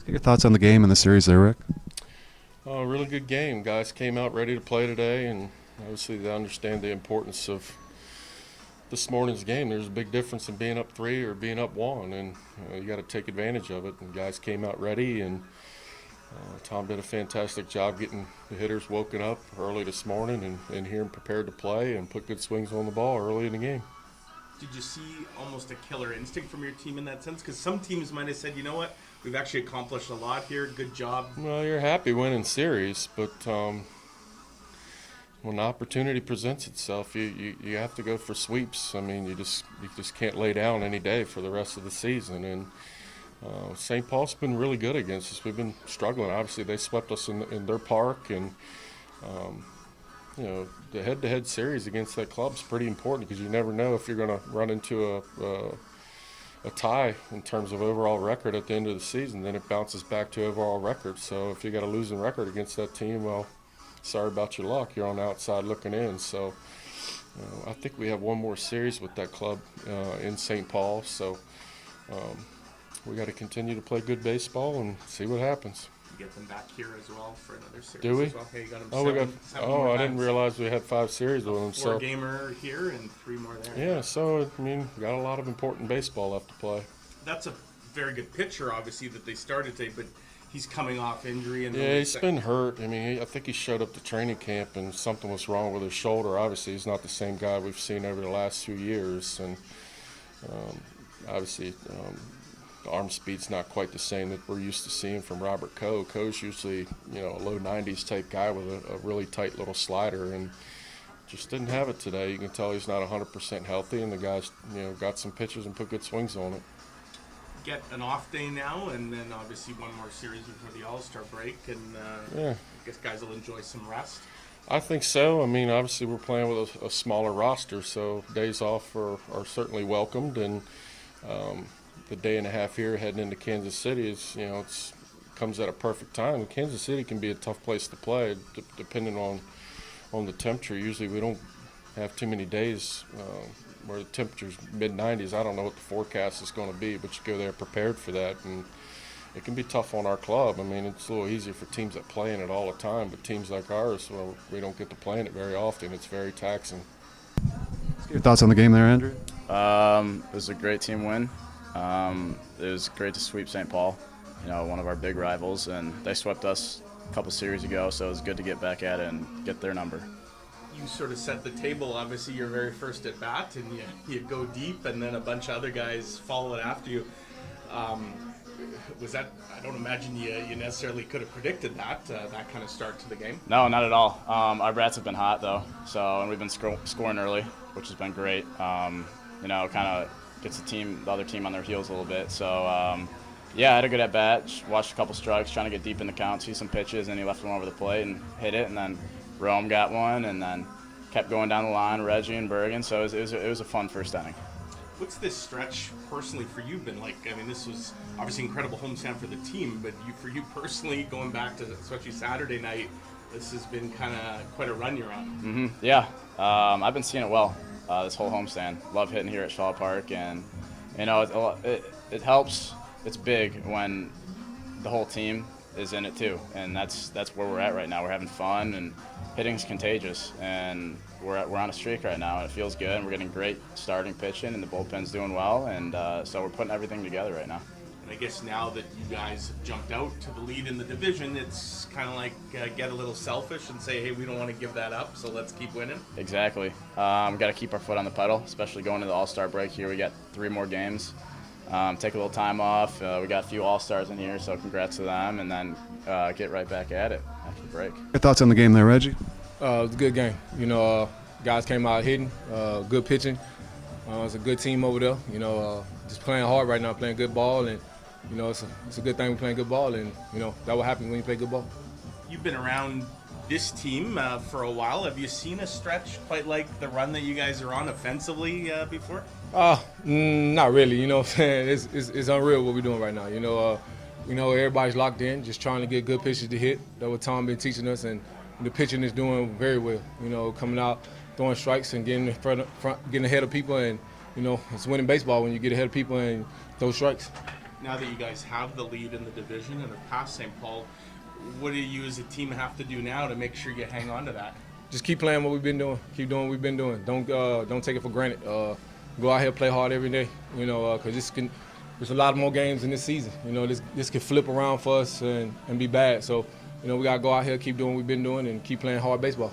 Let's get your thoughts on the game and the series there, Rick. Really good game. Guys came out ready to play today, and obviously they understand the importance of this morning's game. There's a big difference in being up 3 or being up 1, and you got to take advantage of it. And guys came out ready, and Tom did a fantastic job getting the hitters woken up early this morning and here and prepared to play and put good swings on the ball early in the game. Did you see almost a killer instinct from your team in that sense? Because some teams might have said, you know what, we've actually accomplished a lot here, good job. Well, you're happy winning series, but when the opportunity presents itself, you have to go for sweeps. I mean, you just can't lay down any day for the rest of the season. And St. Paul's been really good against us. We've been struggling. Obviously, they swept us in their park, and the head-to-head series against that club is pretty important because you never know if you're going to run into a tie in terms of overall record at the end of the season. Then it bounces back to overall record. So if you got a losing record against that team, well, sorry about your luck. You're on the outside looking in. So I think we have one more series with that club in St. Paul. So we got to continue to play good baseball and see what happens. You get them back here as well for another series. Do we? As well. Hey, you got them seven I didn't realize we had 5 series with them. 4-gamer here and 3 more there. Yeah, so I mean, we got a lot of important baseball left to play. That's a very good pitcher, obviously, that they started today, but he's coming off injury. And yeah, he's been hurt. I mean, I think he showed up to training camp and something was wrong with his shoulder. Obviously, he's not the same guy we've seen over the last few years, and obviously. The arm speed's not quite the same that we're used to seeing from Robert Coe. Coe's usually, a low 90s type guy with a really tight little slider, and just didn't have it today. You can tell he's not 100% healthy, and the guy's, got some pitches and put good swings on it. Get an off day now, and then obviously one more series before the All-Star break, and I guess guys will enjoy some rest. I think so. I mean, obviously we're playing with a smaller roster, so days off are certainly welcomed, and the day and a half here heading into Kansas City is, it's comes at a perfect time. Kansas City can be a tough place to play, depending on the temperature. Usually we don't have too many days where the temperature's mid-90s. I don't know what the forecast is going to be, but you go there prepared for that, and it can be tough on our club. I mean, it's a little easier for teams that play in it all the time, but teams like ours, well, we don't get to play in it very often. It's very taxing. Let's get your thoughts on the game there, Andrew. It was a great team win. It was great to sweep St. Paul, one of our big rivals, and they swept us a couple series ago, so it was good to get back at it and get their number. You sort of set the table, obviously your very first at bat, and you go deep, and then a bunch of other guys follow it after you. Was that, I don't imagine you necessarily could have predicted that kind of start to the game? No, not at all. Our bats have been hot, though, and we've been scoring early, which has been great. Kind of gets the other team on their heels a little bit. So, I had a good at-bat, watched a couple strikes, trying to get deep in the count, see some pitches, and he left one over the plate and hit it, and then Rome got one, and then kept going down the line, Reggie and Bergen, so it was a fun first inning. What's this stretch personally for you been like? I mean, this was obviously incredible homestand for the team, but for you personally, going back to especially Saturday night, this has been kind of quite a run you're on. Mm-hmm. Yeah, I've been seeing it well. This whole homestand. Love hitting here at Shaw Park, and it helps. It's big when the whole team is in it too, and that's where we're at right now. We're having fun, and hitting's contagious, and we're on a streak right now, and it feels good, and we're getting great starting pitching, and the bullpen's doing well, and so we're putting everything together right now. And I guess now that you guys have jumped out to the lead in the division, it's kind of like get a little selfish and say, hey, we don't want to give that up, so let's keep winning. Exactly. We've got to keep our foot on the pedal, especially going to the All-Star break here. We got 3 more games. Take a little time off. We got a few All-Stars in here, so congrats to them, and then get right back at it after the break. Your thoughts on the game there, Reggie? It was a good game. Guys came out hitting, good pitching. It's a good team over there. Just playing hard right now, playing good ball, and it's a good thing we're playing good ball, and that will happen when you play good ball. You've been around this team for a while. Have you seen a stretch quite like the run that you guys are on offensively before? Not really. What I'm saying? It's unreal what we're doing right now. Everybody's locked in, just trying to get good pitches to hit. That's what Tom been teaching us, and the pitching is doing very well. Coming out, throwing strikes and getting in getting ahead of people, and it's winning baseball when you get ahead of people and throw strikes. now that you guys have the lead in the division and have passed St. Paul, what do you as a team have to do now to make sure you hang on to that? Just keep playing what we've been doing. Keep doing what we've been doing. Don't take it for granted. Go out here, play hard every day. You know, because there's a lot more games in this season. You know, this could flip around for us and be bad. So, you know, we gotta go out here, keep doing what we've been doing, and keep playing hard baseball.